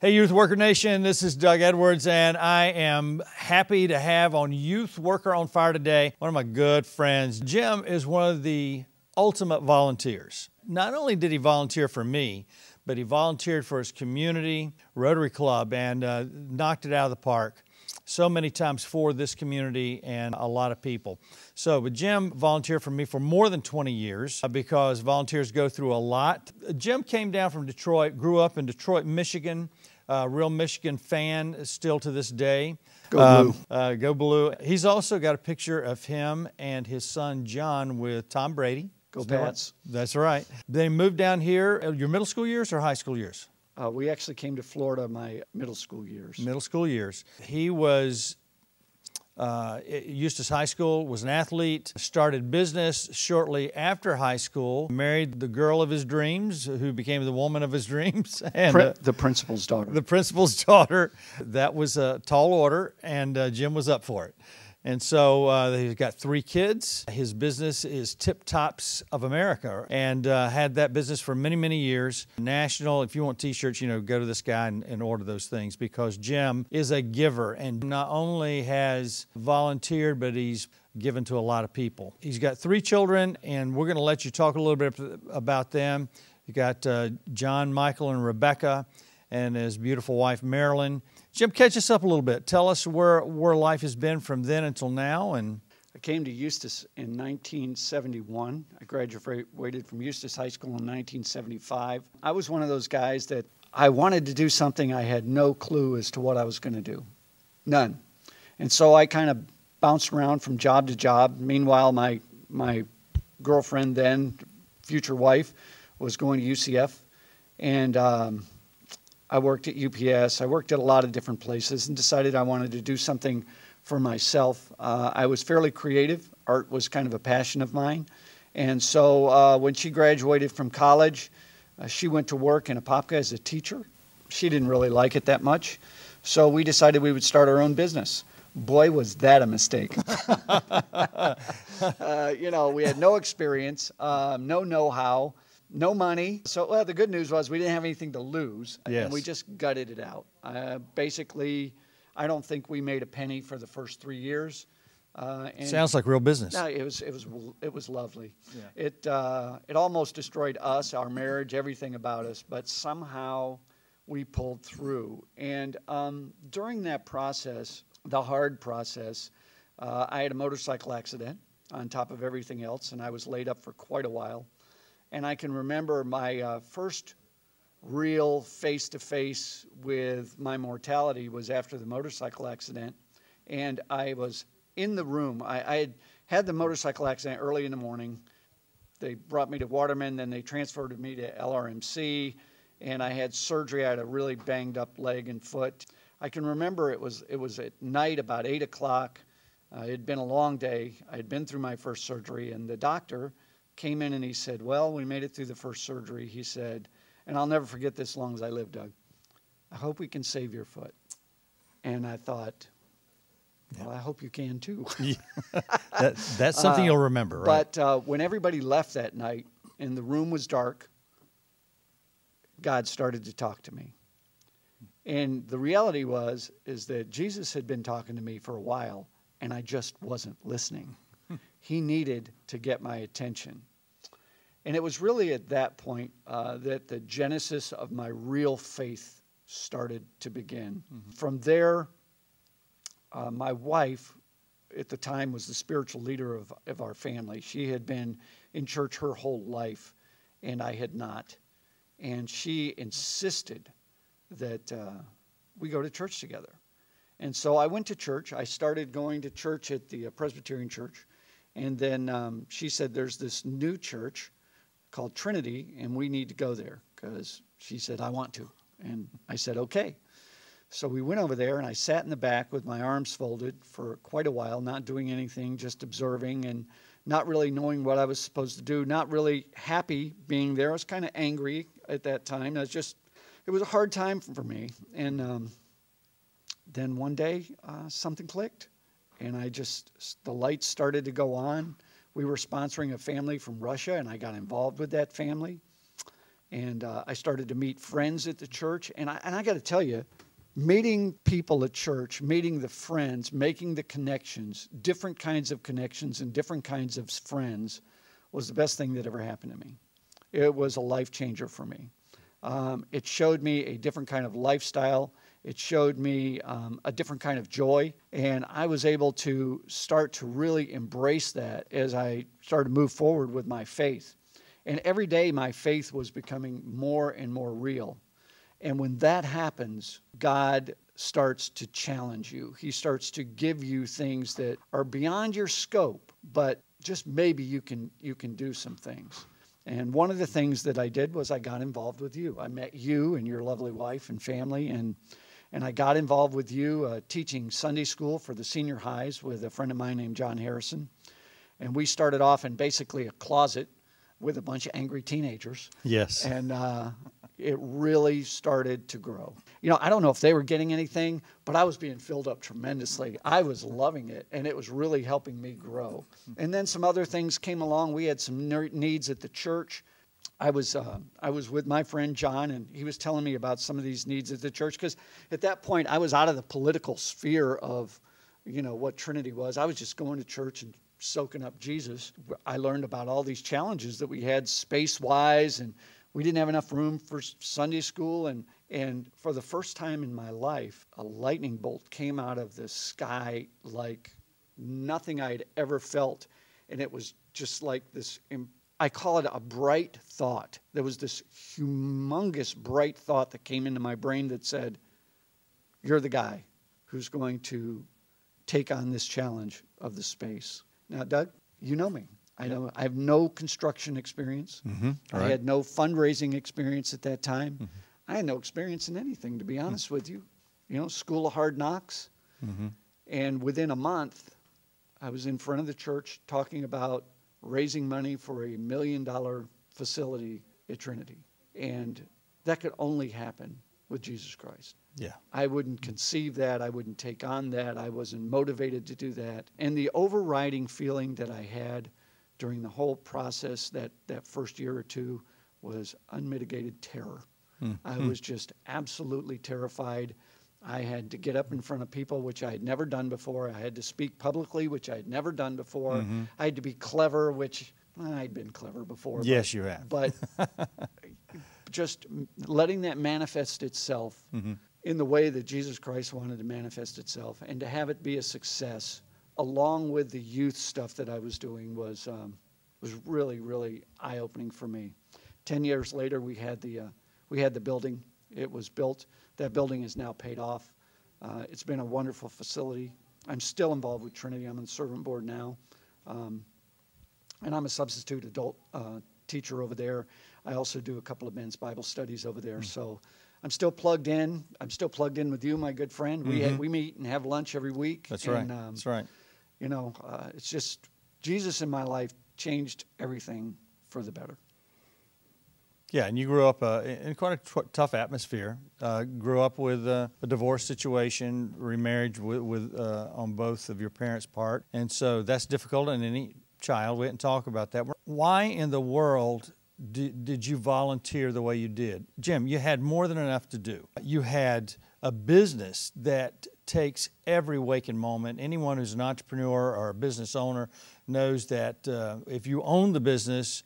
Hey, Youth Worker Nation, this is Doug Edwards, and I am happy to have on Youth Worker on Fire today one of my good friends. Jim is one of the ultimate volunteers. Not only did he volunteer for me, but he volunteered for his community, Rotary Club, and knocked it out of the park so many times for this community and a lot of people. So, but Jim volunteered for me for more than 20 years because volunteers go through a lot. Jim came down from Detroit, grew up in Detroit, Michigan, real Michigan fan still to this day. Go Blue. Go Blue. He's also got a picture of him and his son John with Tom Brady. Go Pats. That's right. They moved down here, your middle school years or high school years? We actually came to Florida my middle school years. Middle school years. He was at Eustace High School, was an athlete, started business shortly after high school, married the girl of his dreams, who became the woman of his dreams. And the principal's daughter. The principal's daughter. That was a tall order, and Jim was up for it. And so he's got 3 kids. His business is Tip Tops of America, and had that business for many, many years. National, if you want T-shirts, you know, go to this guy and order those things, because Jim is a giver and not only has volunteered, but he's given to a lot of people. He's got 3 children, and we're going to let you talk a little bit about them. You got John, Michael, and Rebecca, and his beautiful wife, Marilyn. Jim, catch us up a little bit. Tell us where life has been from then until now. And I came to Eustace in 1971. I graduated from Eustace High School in 1975. I was one of those guys that I wanted to do something. I had no clue as to what I was going to do. None. And so I kind of bounced around from job to job. Meanwhile, my girlfriend then, future wife, was going to UCF. And I worked at UPS. I worked at a lot of different places and decided I wanted to do something for myself. I was fairly creative. Art was kind of a passion of mine. And so when she graduated from college, she went to work in Apopka as a teacher. She didn't really like it that much. So we decided we would start our own business. Boy, was that a mistake. You know, we had no experience, no know-how. No money. So, well, the good news was we didn't have anything to lose, and we just gutted it out. Basically, I don't think we made a penny for the first 3 years. Sounds like real business. No, it was lovely. Yeah. It almost destroyed us, our marriage, everything about us, but somehow we pulled through. And during that process, the hard process, I had a motorcycle accident on top of everything else, and I was laid up for quite a while. And I can remember my first real face-to-face with my mortality was after the motorcycle accident. And I was in the room. I had the motorcycle accident early in the morning. They brought me to Waterman, then they transferred me to LRMC, and I had surgery. I had a really banged-up leg and foot. I can remember it was at night, about 8 o'clock. It had been a long day. I had been through my first surgery, and the doctor came in and he said, well, we made it through the first surgery. He said, and I'll never forget this as long as I live, Doug, I hope we can save your foot. And I thought, well, I hope you can too. That's something you'll remember, right? But when everybody left that night and the room was dark, God started to talk to me. And the reality is that Jesus had been talking to me for a while, and I just wasn't listening. He needed to get my attention. And it was really at that point that the genesis of my real faith started to begin. Mm-hmm. From there, my wife at the time was the spiritual leader of our family. She had been in church her whole life, and I had not. And she insisted that we go to church together. And so I went to church. I started going to church at the Presbyterian church. And then she said, there's this new church called Trinity, and we need to go there, because she said, I want to. And I said, okay. So we went over there, and I sat in the back with my arms folded for quite a while, not doing anything, just observing and not really knowing what I was supposed to do, not really happy being there. I was kind of angry at that time. It was a hard time for me. And then one day, something clicked. And the lights started to go on. We were sponsoring a family from Russia, and I got involved with that family. And I started to meet friends at the church. And I got to tell you, meeting people at church, meeting the friends, making the connections, different kinds of connections and different kinds of friends was the best thing that ever happened to me. It was a life changer for me. It showed me a different kind of lifestyle. It showed me a different kind of joy. And I was able to start to really embrace that as I started to move forward with my faith. And every day my faith was becoming more and more real. And when that happens, God starts to challenge you. He starts to give you things that are beyond your scope, but just maybe you can do some things. And one of the things that I did was I got involved with you. I met you and your lovely wife and family, and I got involved with you teaching Sunday school for the senior highs with a friend of mine named John Harrison. And we started off in basically a closet with a bunch of angry teenagers. Yes. And it really started to grow. You know, I don't know if they were getting anything, but I was being filled up tremendously. I was loving it, and it was really helping me grow. And then some other things came along. We had some needs at the church. I was with my friend John, and he was telling me about some of these needs at the church, because at that point I was out of the political sphere of, you know, what Trinity was. I was just going to church and soaking up Jesus. I learned about all these challenges that we had space-wise, and we didn't have enough room for Sunday school. And for the first time in my life, a lightning bolt came out of the sky like nothing I'd ever felt. And it was just like this, I call it a bright thought. There was this humongous bright thought that came into my brain that said, you're the guy who's going to take on this challenge of the space. Now, Doug, you know me. I have no construction experience. Mm-hmm. I had no fundraising experience at that time. Mm-hmm. I had no experience in anything, to be honest with you. You know, school of hard knocks. Mm-hmm. And within a month, I was in front of the church talking about raising money for a $1 million facility at Trinity. And that could only happen with Jesus Christ. Yeah. I wouldn't conceive that. I wouldn't take on that. I wasn't motivated to do that. And the overriding feeling that I had during the whole process, that first year or two, was unmitigated terror. I was just absolutely terrified. I had to get up in front of people, which I had never done before. I had to speak publicly, which I had never done before. Mm-hmm. I had to be clever, which I'd been clever before. Yes, you have. But just letting that manifest itself in the way that Jesus Christ wanted to manifest itself, and to have it be a success, along with the youth stuff that I was doing, was really, really eye-opening for me. 10 years later, we had the building. It was built. That building is now paid off. It's been a wonderful facility. I'm still involved with Trinity. I'm on the servant board now. And I'm a substitute adult teacher over there. I also do a couple of men's Bible studies over there. So I'm still plugged in. I'm still plugged in with you, my good friend. We meet and have lunch every week. That's right. That's right. You know, it's just Jesus in my life changed everything for the better. Yeah, and you grew up in quite a tough atmosphere. Grew up with a divorce situation, remarriage with on both of your parents' part, and so that's difficult in any child. We didn't talk about that. Why in the world did you volunteer the way you did? Jim, you had more than enough to do. You had a business that takes every waking moment. Anyone who's an entrepreneur or a business owner knows that if you own the business,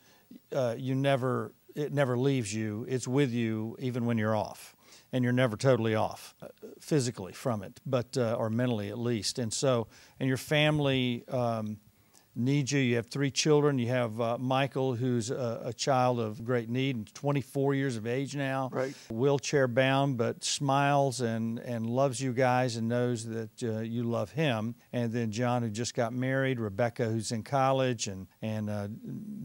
it never leaves you. It's with you even when you're off, and you're never totally off physically from it, but or mentally at least. And so, and your family needs you. You have 3 children. You have Michael, who's a child of great need, 24 years of age now, right? Wheelchair bound, but smiles and loves you guys and knows that you love him. And then John, who just got married, Rebecca, who's in college and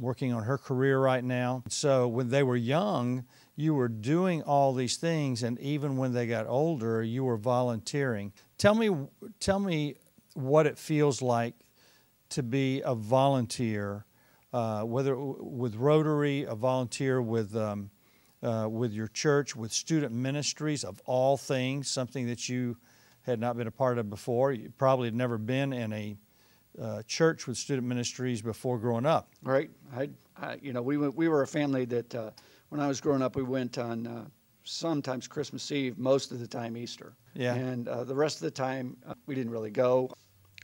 working on her career right now. So when they were young, you were doing all these things, and even when they got older, you were volunteering. Tell me what it feels like to be a volunteer, whether with Rotary, a volunteer with your church, with student ministries of all things, something that you had not been a part of before. You probably had never been in a church with student ministries before growing up. Right. You know, we were a family that when I was growing up, we went on sometimes Christmas Eve, most of the time Easter. Yeah. And the rest of the time, we didn't really go.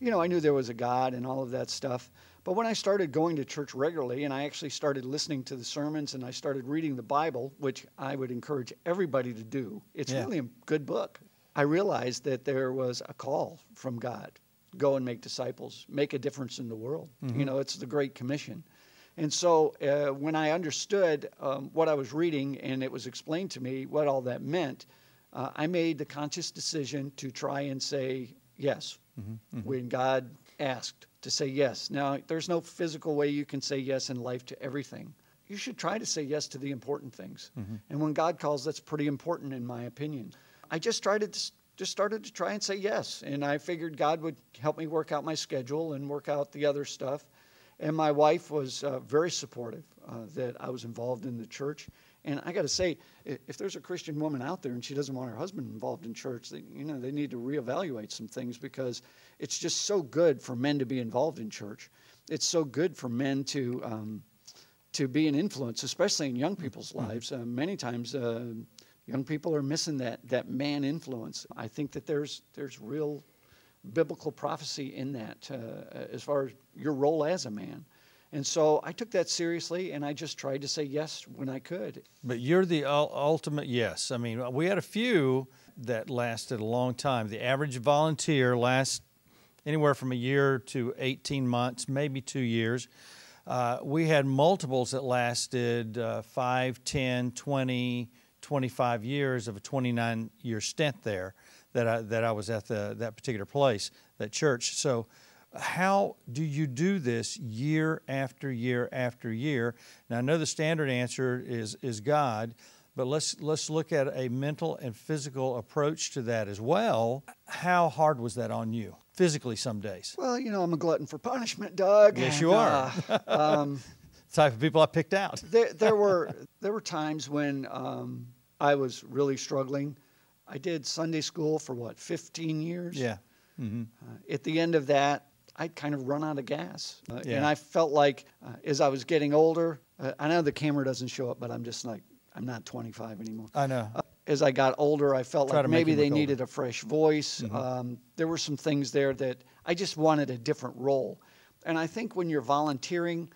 You know, I knew there was a God and all of that stuff. But when I started going to church regularly, and I actually started listening to the sermons, and I started reading the Bible, which I would encourage everybody to do. It's really a good book. I realized that there was a call from God. Go and make disciples, make a difference in the world. You know, it's the Great Commission. And so when I understood what I was reading and it was explained to me what all that meant, I made the conscious decision to try and say yes when God asked to say yes. Now, there's no physical way you can say yes in life to everything. You should try to say yes to the important things. And when God calls, that's pretty important in my opinion. I just started to try and say yes. And I figured God would help me work out my schedule and work out the other stuff. And my wife was very supportive that I was involved in the church. And I got to say, if there's a Christian woman out there and she doesn't want her husband involved in church, they need to reevaluate some things, because it's just so good for men to be involved in church. It's so good for men to be an influence, especially in young people's lives. Many times, young people are missing that man influence. I think that there's real biblical prophecy in that as far as your role as a man. And so I took that seriously, and I just tried to say yes when I could. But you're the ultimate yes. I mean, we had a few that lasted a long time. The average volunteer lasts anywhere from a year to 18 months, maybe 2 years. We had multiples that lasted 5, 10, 20, 25 years of a 29-year stint there that I was at that particular place, that church. So how do you do this year after year after year? Now, I know the standard answer is God, but let's look at a mental and physical approach to that as well. How hard was that on you physically some days? Well, you know, I'm a glutton for punishment, Doug. Yes, you are. Type of people I picked out. There were times when I was really struggling. I did Sunday school for 15 years? Yeah. At the end of that, I'd kind of run out of gas. And I felt like as I was getting older, I know the camera doesn't show up, but I'm just like, I'm not 25 anymore. I know. As I got older, I felt like maybe they needed a fresh voice. There were some things there that I just wanted a different role. And I think when you're volunteering,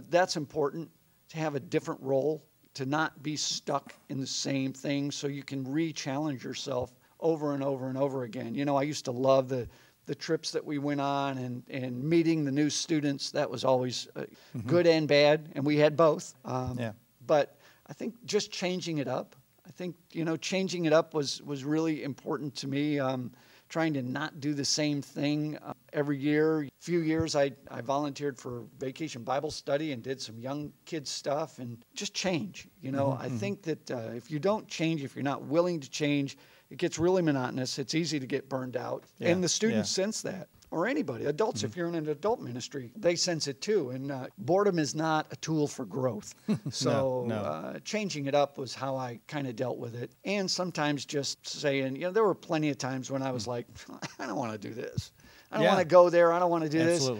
that's important to have a different role, to not be stuck in the same thing, so you can re-challenge yourself over and over and over again. You know, I used to love the trips that we went on and meeting the new students. That was always good and bad, and we had both. But I think just changing it up, changing it up was really important to me. Trying to not do the same thing every year. A few years I volunteered for Vacation Bible Study and did some young kids stuff, and just change. I think that if you don't change, if you're not willing to change, it gets really monotonous. It's easy to get burned out. And the students sense that. Or anybody, adults, if you're in an adult ministry, they sense it too. And boredom is not a tool for growth. So changing it up was how I kind of dealt with it. And sometimes just saying, there were plenty of times when I was like, I don't want to do this. I don't want to go there. I don't want to do this.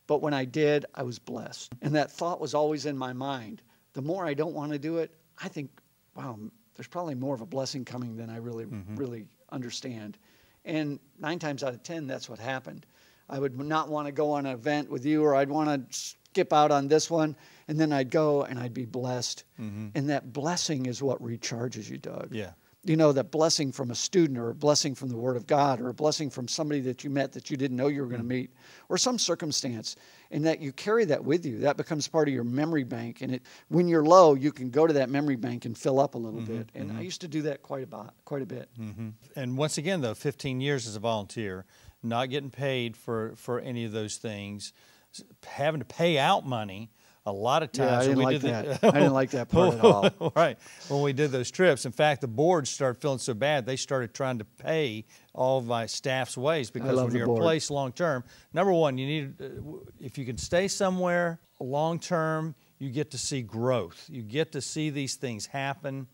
But when I did, I was blessed. And that thought was always in my mind. The more I don't want to do it, I think, wow, there's probably more of a blessing coming than I really understand. And 9 times out of 10, that's what happened. I would not want to go on an event with you, or I'd want to skip out on this one, and then I'd go and I'd be blessed. And that blessing is what recharges you, Doug. Yeah. That blessing from a student, or a blessing from the Word of God, or a blessing from somebody that you met that you didn't know you were going to meet, or some circumstance, and that you carry that with you. That becomes part of your memory bank. And when you're low, you can go to that memory bank and fill up a little bit. And I used to do that quite a bit. And once again, though, 15 years as a volunteer, not getting paid for any of those things, having to pay out money a lot of times. Yeah, I didn't like that part at all. Right. When we did those trips. In fact, the board started feeling so bad, they started trying to pay all of my staff's ways, because when you're in place long term, number one, you need, if you can stay somewhere long term, you get to see growth. You get to see these things happen.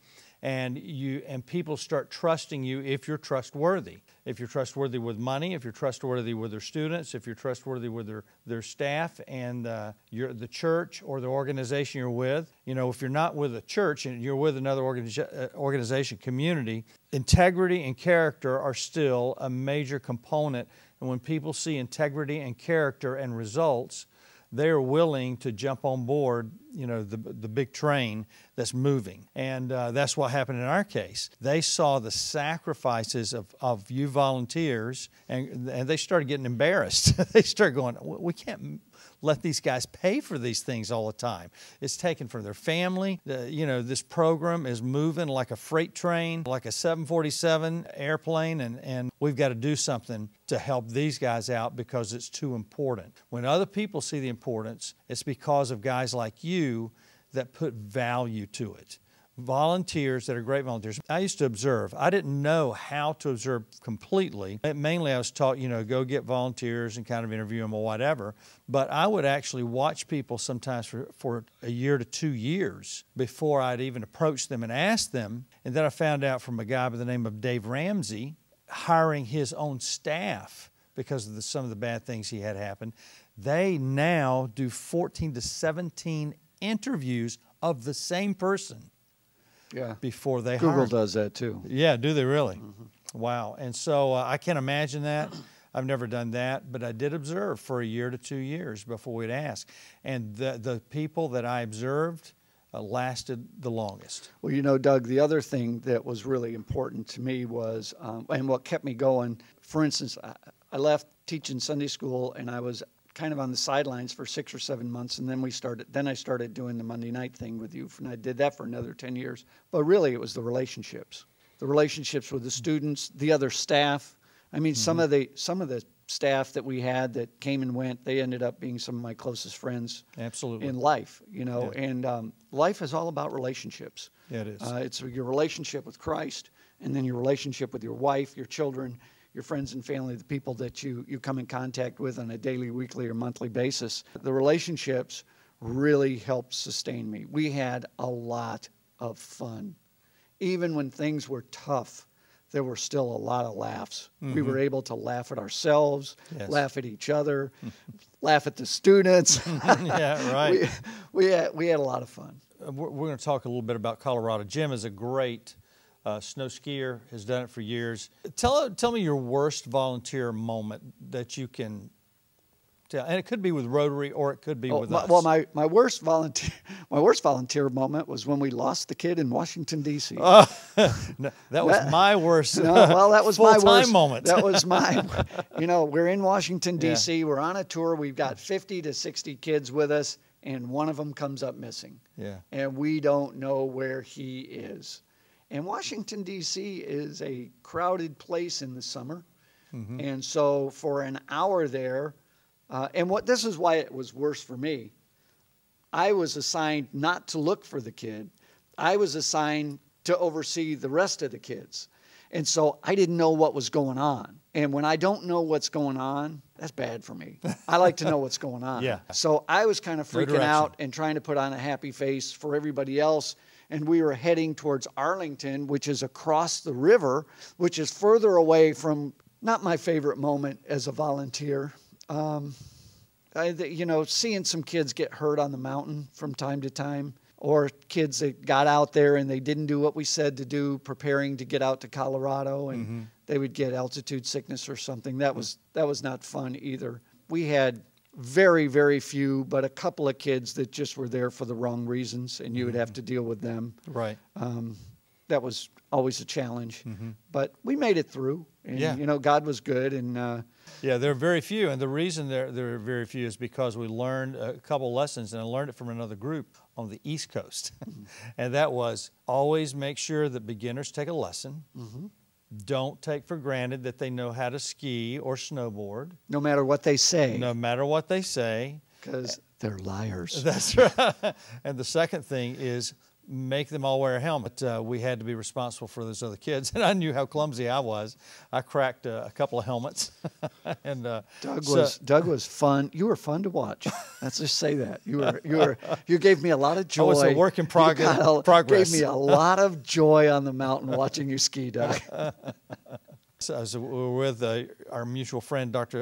and people start trusting you if you're trustworthy. If you're trustworthy with money, if you're trustworthy with their students, if you're trustworthy with their staff and the church or the organization you're with. You know, if you're not with a church and you're with another organization, community, integrity and character are still a major component. And when people see integrity and character and results, they are willing to jump on board, you know, the big train that's moving. And that's what happened in our case. They saw the sacrifices of you volunteers, and they started getting embarrassed. They started going, we can't let these guys pay for these things all the time. It's taken from their family. You know, this program is moving like a freight train, like a 747 airplane, and we've got to do something to help these guys out because it's too important. When other people see the importance, it's because of guys like you that put value to it. Volunteers that are great volunteers. I used to observe. I didn't know how to observe completely. Mainly I was taught, you know, go get volunteers and kind of interview them or whatever. But I would actually watch people sometimes for a year to 2 years before I'd even approach them and ask them. And then I found out from a guy by the name of Dave Ramsey hiring his own staff because of some of the bad things he had happened. They now do 14 to 17 interviews of the same person. Yeah. Before they Google hire. does that too. Yeah, do they really? Mm-hmm. Wow. And so I can't imagine that. I've never done that, but I did observe for a year to 2 years before we'd ask. And the people that I observed lasted the longest. Well, you know, Doug, the other thing that was really important to me was, and what kept me going, for instance, I left teaching Sunday school and I was kind of on the sidelines for 6 or 7 months, and then I started doing the Monday night thing with you, and I did that for another 10 years. But really, it was the relationships with the students, the other staff. I mean, some of the staff that we had that came and went, they ended up being some of my closest friends. Absolutely. In life, you know, Yeah. and life is all about relationships. Yeah, it is. It's your relationship with Christ, and then your relationship with your wife, your children, your friends and family, the people that you come in contact with on a daily, weekly, or monthly basis. The relationships really helped sustain me. We had a lot of fun. Even when things were tough, there were still a lot of laughs. Mm-hmm. We were able to laugh at ourselves, yes. Laugh at each other, laugh at the students. Yeah, right. We had a lot of fun. We're going to talk a little bit about Colorado. Jim is a great snow skier, has done it for years. Tell me your worst volunteer moment that you can tell, and it could be with Rotary or it could be with us. Well, my worst volunteer moment was when we lost the kid in Washington D.C. No, that was my worst. No, well, that was my worst moment. That was my. You know, we're in Washington D.C. Yeah. We're on a tour. We've got 50 to 60 kids with us, and one of them comes up missing. Yeah, and we don't know where he is. And Washington, D.C. is a crowded place in the summer. Mm-hmm. And so for an hour there, this is why it was worse for me. I was assigned not to look for the kid. I was assigned to oversee the rest of the kids. And so I didn't know what was going on. And when I don't know what's going on, that's bad for me. I like to know what's going on. Yeah. So I was kind of freaking out and trying to put on a happy face for everybody else. And we were heading towards Arlington, which is across the river, which is further away from, not my favorite moment as a volunteer. You know, seeing some kids get hurt on the mountain from time to time, or kids that got out there and they didn't do what we said to do, preparing to get out to Colorado, and they would get altitude sickness or something. That was not fun either. We had very, very few, but a couple of kids that just were there for the wrong reasons, and you would have to deal with them. Right. That was always a challenge, but we made it through. And, you know, God was good, and yeah, there are very few, and the reason there are very few is because we learned a couple lessons, and I learned it from another group on the East Coast, and that was always make sure that beginners take a lesson. Don't take for granted that they know how to ski or snowboard. No matter what they say. No matter what they say. Because they're liars. That's right. And the second thing is make them all wear a helmet. We had to be responsible for those other kids, and I knew how clumsy I was. I cracked a couple of helmets. And Doug was fun. You were fun to watch. Let's just say that you gave me a lot of joy. I was a work in progress. Gave me a lot of joy on the mountain watching you ski, Doug. So we were with our mutual friend, Coach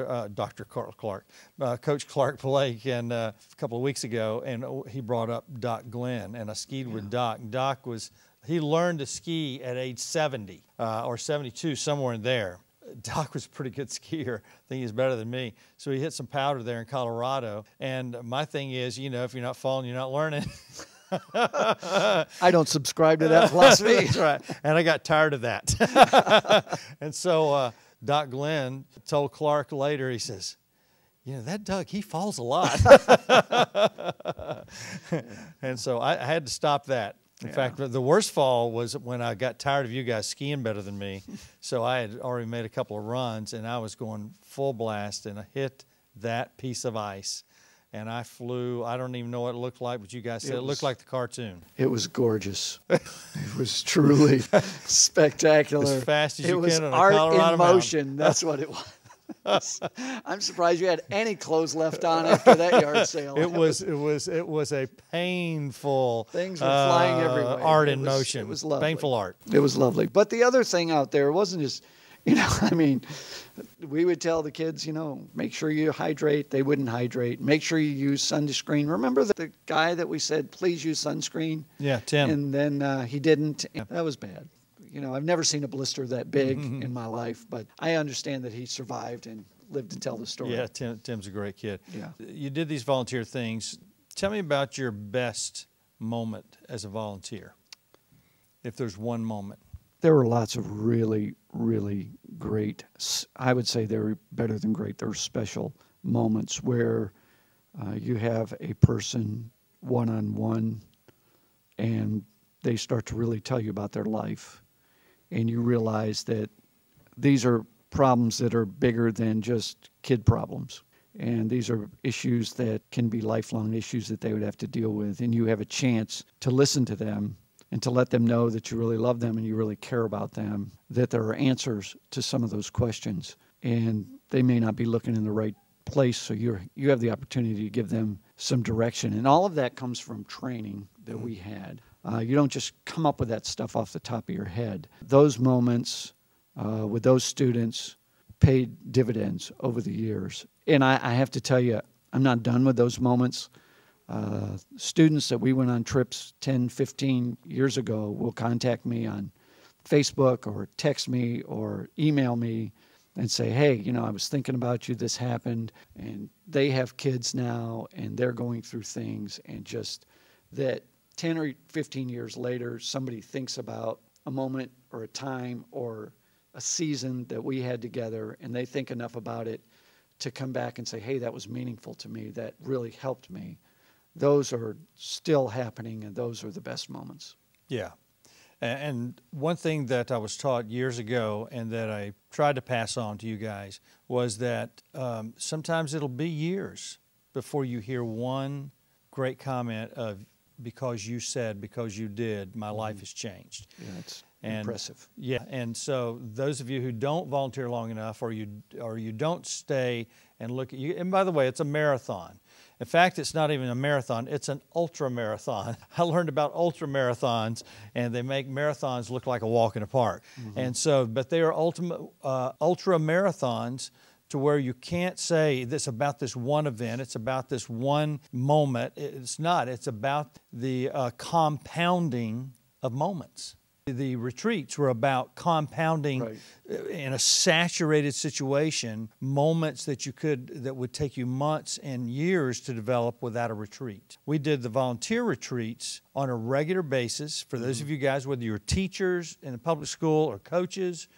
Clark Blake, and a couple of weeks ago, and he brought up Doc Glenn, and I skied with Doc. Doc he learned to ski at age 70 or 72, somewhere in there. Doc was a pretty good skier. I think he's better than me. So he hit some powder there in Colorado, and my thing is, if you're not falling, you're not learning. I don't subscribe to that philosophy. That's right. And I got tired of that. And so Doc Glenn told Clark later, he says, that Doug, he falls a lot. And so I had to stop that. In fact, the worst fall was when I got tired of you guys skiing better than me. So I had already made a couple of runs, and I was going full blast, and I hit that piece of ice. And I flew. I don't even know what it looked like, but you guys said it looked like the cartoon. It was gorgeous. It was truly spectacular. As fast as you can on a art Colorado in motion. mountain. That's what it was. I'm surprised you had any clothes left on after that yard sale. It was a painful. Things were flying everywhere. Art in motion. It was lovely. Painful art. It was lovely. But the other thing out there wasn't just. We would tell the kids, make sure you hydrate. They wouldn't hydrate. Make sure you use sunscreen. Remember the guy that we said, please use sunscreen? Yeah, Tim. And then he didn't. That was bad. I've never seen a blister that big in my life, but I understand that he survived and lived to tell the story. Yeah, Tim's a great kid. Yeah. You did these volunteer things. Tell me about your best moment as a volunteer, if there's one moment. There were lots of really, really great, I would say they were better than great. There were special moments where you have a person one-on-one and they start to really tell you about their life. And you realize that these are problems that are bigger than just kid problems. And these are issues that can be lifelong issues that they would have to deal with. And you have a chance to listen to them and to let them know that you really love them and you really care about them, that there are answers to some of those questions. And they may not be looking in the right place, so you have the opportunity to give them some direction. And all of that comes from training that we had. You don't just come up with that stuff off the top of your head. Those moments with those students paid dividends over the years. And I have to tell you, I'm not done with those moments. Students that we went on trips 10, 15 years ago will contact me on Facebook or text me or email me and say, hey, I was thinking about you, this happened, and they have kids now and they're going through things, and just that 10 or 15 years later, somebody thinks about a moment or a time or a season that we had together, and they think enough about it to come back and say, hey, that was meaningful to me, that really helped me. Those are still happening, and those are the best moments. Yeah. And one thing that I was taught years ago and that I tried to pass on to you guys was that sometimes it'll be years before you hear one great comment of, because you said, because you did, my life has changed. Yeah, it's impressive. Yeah, and so those of you who don't volunteer long enough, or you don't stay and look at you, and by the way, it's a marathon. In fact, it's not even a marathon, it's an ultra marathon. I learned about ultra marathons, and they make marathons look like a walk in the park. And so, but they are ultra marathons to where you can't say this about this one event, it's about this one moment. It's not, it's about the compounding of moments. The retreats were about compounding in a saturated situation, moments that would take you months and years to develop without a retreat. We did the volunteer retreats on a regular basis. For those of you guys, whether you're teachers in a public school or coaches,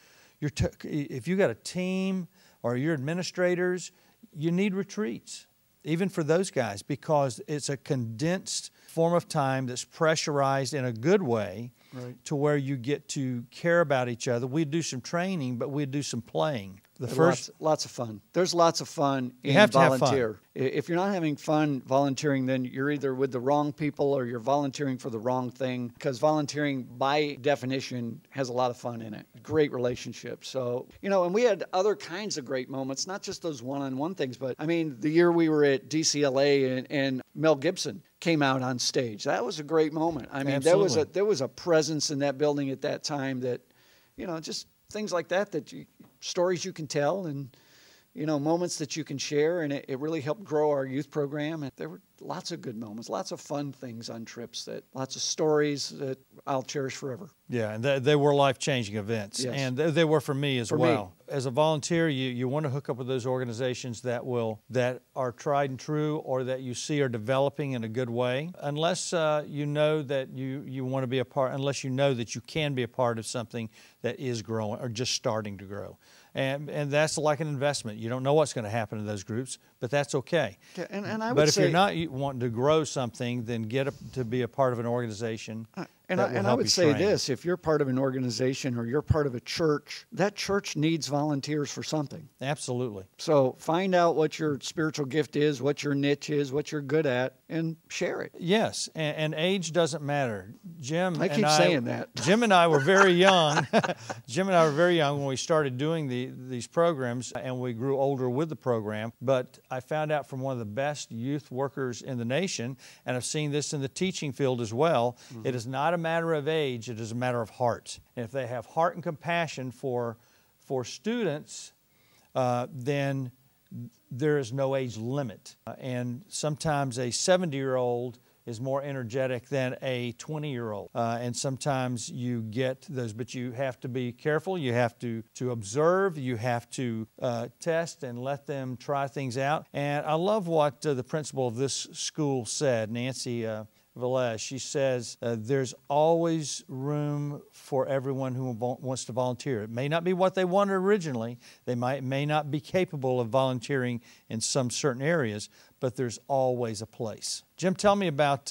if you got a team or you're administrators, you need retreats, even for those guys, because it's a condensed form of time that's pressurized in a good way. Right. to where you get to care about each other. We'd do some training, but we'd do some playing. The first, lots of fun. There's lots of fun in You have to have volunteer. If you're not having fun volunteering, then you're either with the wrong people or you're volunteering for the wrong thing, because volunteering by definition has a lot of fun in it. Great relationships. So, and we had other kinds of great moments, not just those one-on-one things, but I mean, the year we were at DCLA and Mel Gibson came out on stage. That was a great moment. I mean, there was a presence in that building at that time that, just things like that stories you can tell and, moments that you can share. And it really helped grow our youth program. And there were lots of good moments, lots of fun things on trips, lots of stories that I'll cherish forever. Yeah, and they were life-changing events. Yes. And they were for me as well. As a volunteer, you want to hook up with those organizations that are tried and true, or that you see are developing in a good way. Unless you know that you want to be a part, unless you know that you can be a part of something that is growing or just starting to grow. And that's like an investment. You don't know what's going to happen to those groups, but that's okay. Yeah, and I would but if say, you're not wanting to grow something, then to be a part of an organization. And I would say this, if you're part of an organization or you're part of a church, that church needs volunteers for something. Absolutely. So find out what your spiritual gift is, what your niche is, what you're good at, and share it. Yes, and age doesn't matter. Jim saying that. Jim and I were very young. Jim and I were very young when we started doing these programs, and we grew older with the program. But I found out from one of the best youth workers in the nation, and I've seen this in the teaching field as well, it is not a matter of age, it is a matter of heart. And if they have heart and compassion for students, then there is no age limit. And sometimes a 70-year-old is more energetic than a 20-year-old. And sometimes you get those, but you have to be careful. You have to observe. You have to test and let them try things out. And I love what the principal of this school said, Nancy Velez. She says, there's always room for everyone who wants to volunteer. It may not be what they wanted originally. They may not be capable of volunteering in some certain areas, but there's always a place. Jim, tell me about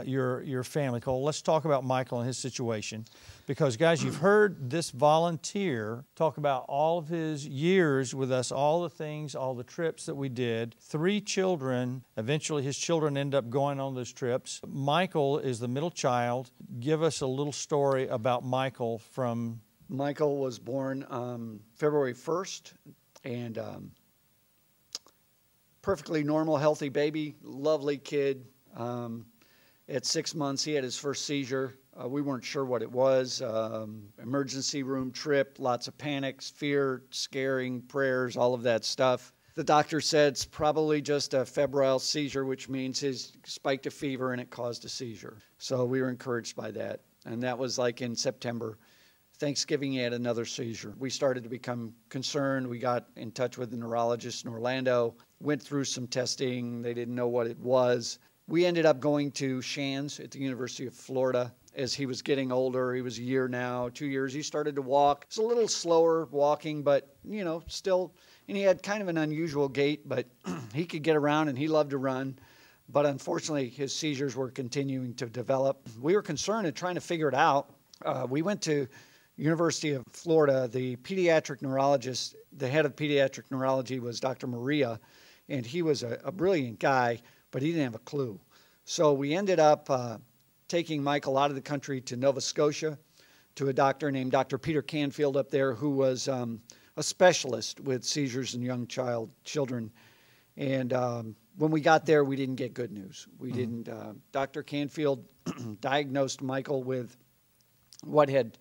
your family. Cole, let's talk about Michael and his situation. Because, guys, you've heard this volunteer talk about all of his years with us, all the things, all the trips that we did. 3 children, eventually his children end up going on those trips. Michael is the middle child. Give us a little story about Michael from... Michael was born February 1st, and perfectly normal, healthy baby, lovely kid. At 6 months, he had his first seizure. We weren't sure what it was. Emergency room trip, lots of panics, fear, scaring, prayers, all of that stuff. The doctor said it's probably just a febrile seizure, which means his spiked a fever and it caused a seizure. So we were encouraged by that. And that was like in September. Thanksgiving, he had another seizure. We started to become concerned. We got in touch with the neurologist in Orlando, went through some testing. They didn't know what it was. We ended up going to Shands at the University of Florida. As he was getting older, he was a year now, 2 years, he started to walk. It's a little slower walking, but, still, and he had kind of an unusual gait, but he could get around and he loved to run. But unfortunately, his seizures were continuing to develop. We were concerned and trying to figure it out. We went to University of Florida. The pediatric neurologist, the head of pediatric neurology was Dr. Maria, and he was a brilliant guy, but he didn't have a clue. So we ended up taking Michael out of the country to Nova Scotia to a doctor named Dr. Peter Canfield up there, who was a specialist with seizures in young children. And when we got there, we didn't get good news. We didn't. Dr. Canfield diagnosed Michael with what had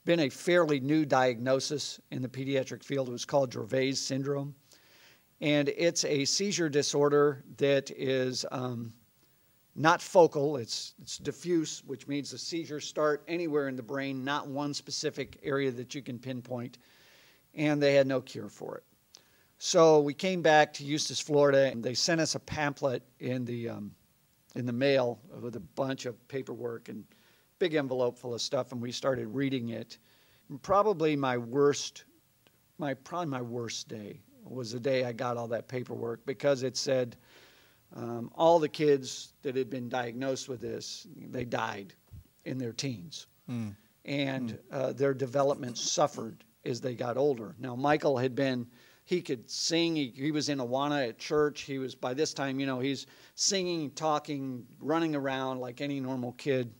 been a fairly new diagnosis in the pediatric field. It was called Dravet's syndrome. And it's a seizure disorder that is not focal, it's diffuse, which means the seizures start anywhere in the brain, not one specific area that you can pinpoint, and they had no cure for it. So we came back to Eustace, Florida, and they sent us a pamphlet in the mail with a bunch of paperwork and big envelope full of stuff, and we started reading it. And probably my worst day was the day I got all that paperwork, because it said all the kids that had been diagnosed with this, they died. in their teens. Mm. And their development suffered as they got older. Now, Michael had been, he could sing. He was in Awana at church. He was, by this time, you know, he's singing, talking, running around like any normal kid,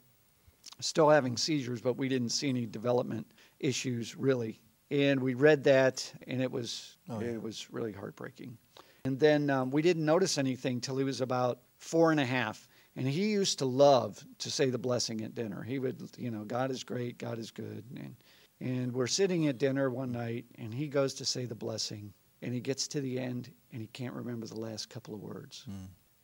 still having seizures, but we didn't see any development issues really. And we read that, and it was really heartbreaking. And then we didn't notice anything till he was about 4.5. And he used to love to say the blessing at dinner. He would, you know, God is great, God is good. And we're sitting at dinner one night, and he goes to say the blessing, and he gets to the end, and he can't remember the last couple of words.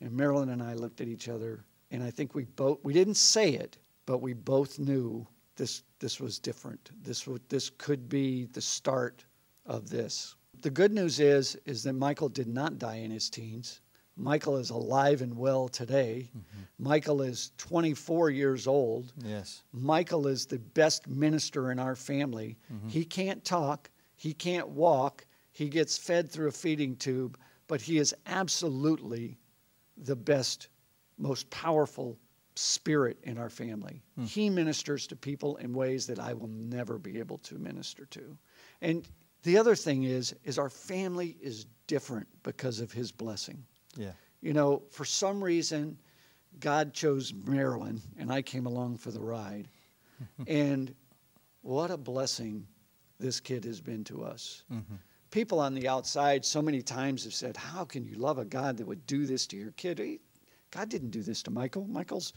And Marilyn and I looked at each other, and I think we didn't say it, but we both knew this was different. This could be the start of this. The good news is that Michael did not die in his teens. Michael is alive and well today. Michael is 24 years old. Yes. Michael is the best minister in our family. He can't talk. He can't walk. He gets fed through a feeding tube, but he is absolutely the best, most powerful spirit in our family. He ministers to people in ways that I will never be able to minister to. And the other thing is our family is different because of his blessing. Yeah. You know, for some reason, God chose Marilyn, and I came along for the ride. And what a blessing this kid has been to us. People on the outside so many times have said, how can you love a God that would do this to your kid? God didn't do this to Michael. Michael's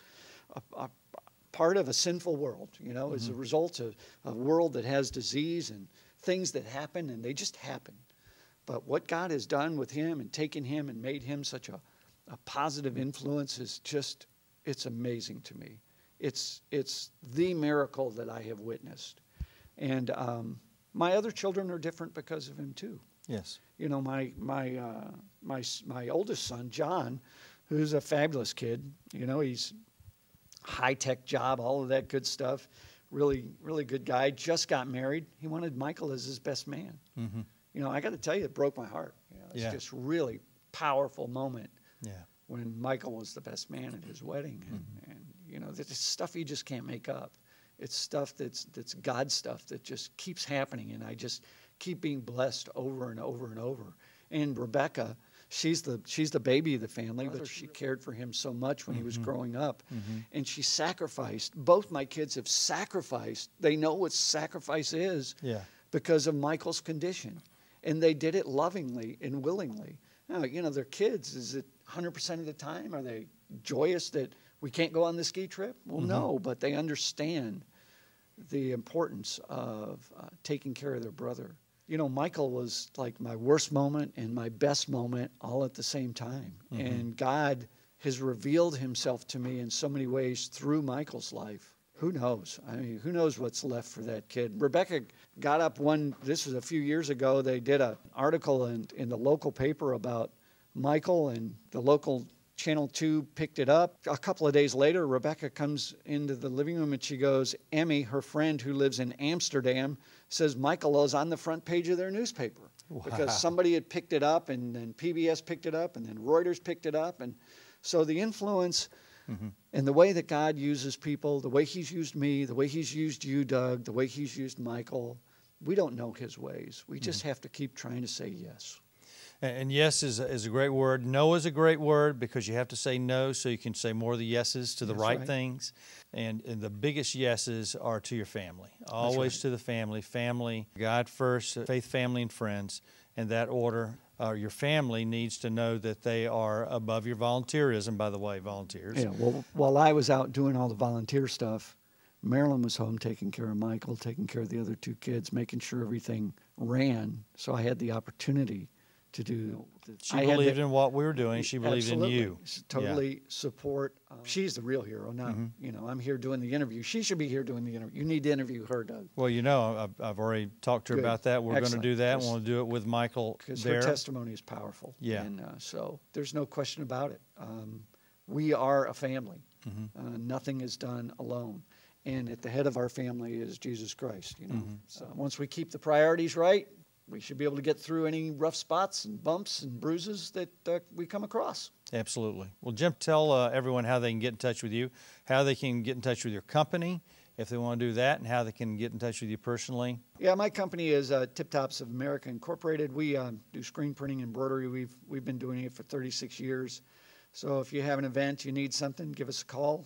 a part of a sinful world, you know, as a result of a world that has disease and things that happen, and they just happen. But what God has done with him and taken him and made him such a positive influence is just, it's amazing to me. It's the miracle that I have witnessed. And my other children are different because of him too. Yes. You know, my oldest son, John, who's a fabulous kid, you know, he's high-tech job, all of that good stuff. Really, really good guy. Just got married. He wanted Michael as his best man. You know, I got to tell you, it broke my heart. You know, it's just really powerful moment when Michael was the best man at his wedding. And you know, it's stuff you just can't make up. It's stuff that's God stuff that just keeps happening, and I just keep being blessed over and over and over. And Rebecca, she's the baby of the family, but she cared for him so much when he was growing up. And she sacrificed. Both my kids have sacrificed. They know what sacrifice is because of Michael's condition. And they did it lovingly and willingly. Now, you know, they're kids. Is it 100% of the time? Are they joyous that we can't go on the ski trip? Well, no, but they understand the importance of taking care of their brother. You know, Michael was like my worst moment and my best moment all at the same time. And God has revealed himself to me in so many ways through Michael's life. Who knows? I mean, who knows what's left for that kid? Rebecca got up this was a few years ago, they did an article in the local paper about Michael, and the local Channel 2 picked it up. A couple of days later, Rebecca comes into the living room and she goes, Emmy, her friend who lives in Amsterdam, says Michael is on the front page of their newspaper. Wow. Because somebody had picked it up, and then PBS picked it up, and then Reuters picked it up. And so the influence and the way that God uses people, the way he's used me, the way he's used you, Doug, the way he's used Michael, we don't know his ways. We just have to keep trying to say yes. And yes is a great word. No is a great word because you have to say no so you can say more of the yeses to the right things. And the biggest yeses are to your family. Always to the family. Family, God first, faith, family, and friends. In that order, your family needs to know that they are above your volunteerism, by the way, volunteers. Yeah, well, while I was out doing all the volunteer stuff, Marilyn was home taking care of Michael, taking care of the other two kids, making sure everything ran. So I had the opportunity to do. She believed in what we were doing. She believed in you. Totally support. She's the real hero. Now, you know, I'm here doing the interview. She should be here doing the interview. You need to interview her, Doug. Well, you know, I've already talked to her about that. We're going to do that. We'll do it with Michael there. Because her testimony is powerful. Yeah. And so there's no question about it. We are a family. Nothing is done alone. And at the head of our family is Jesus Christ. You know, so once we keep the priorities right, we should be able to get through any rough spots and bumps and bruises that we come across. Absolutely. Well, Jim, tell everyone how they can get in touch with you, how they can get in touch with your company, if they want to do that, and how they can get in touch with you personally. Yeah, my company is Tip Tops of America Incorporated. We do screen printing and embroidery. We've been doing it for 36 years. So if you have an event, you need something, give us a call.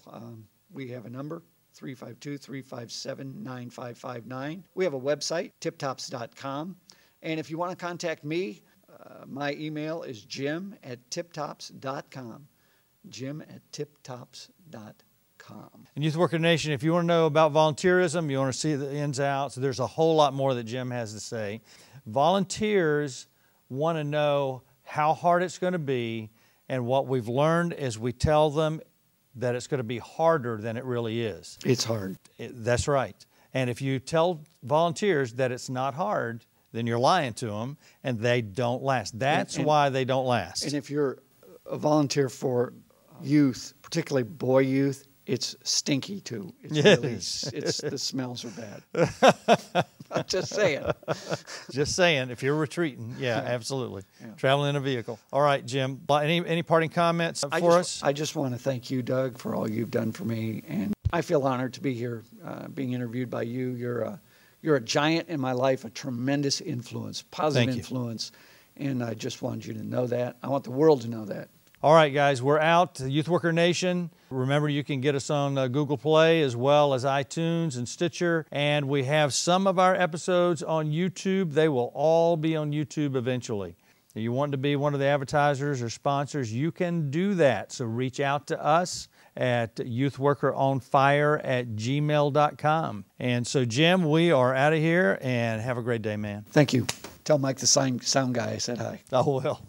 We have a number, 352-357-9559. We have a website, tiptops.com. And if you want to contact me, my email is jim@tiptops.com. jim@tiptops.com. And Youth Worker Nation, if you want to know about volunteerism, you want to see the ins and outs, there's a whole lot more that Jim has to say. Volunteers want to know how hard it's going to be, and what we've learned is we tell them that it's going to be harder than it really is. It's hard. That's right. And if you tell volunteers that it's not hard, then you're lying to them, and they don't last. That's why they don't last. And if you're a volunteer for youth, particularly boy youth, it's stinky too. It's really, the smells are bad. I'm just saying. Just saying, if you're retreating, yeah, absolutely. Yeah. Traveling in a vehicle. All right, Jim, any parting comments for us? I just want to thank you, Doug, for all you've done for me. And I feel honored to be here being interviewed by you. You're a giant in my life, a tremendous influence, positive influence. And I just wanted you to know that. I want the world to know that. All right, guys, we're out. Youth Worker Nation. Remember, you can get us on Google Play as well as iTunes and Stitcher. And we have some of our episodes on YouTube. They will all be on YouTube eventually. If you want to be one of the advertisers or sponsors, you can do that. So reach out to us at youthworkeronfire@gmail.com. And so, Jim, we are out of here, and have a great day, man. Thank you. Tell Mike the sound guy I said hi. Oh, well.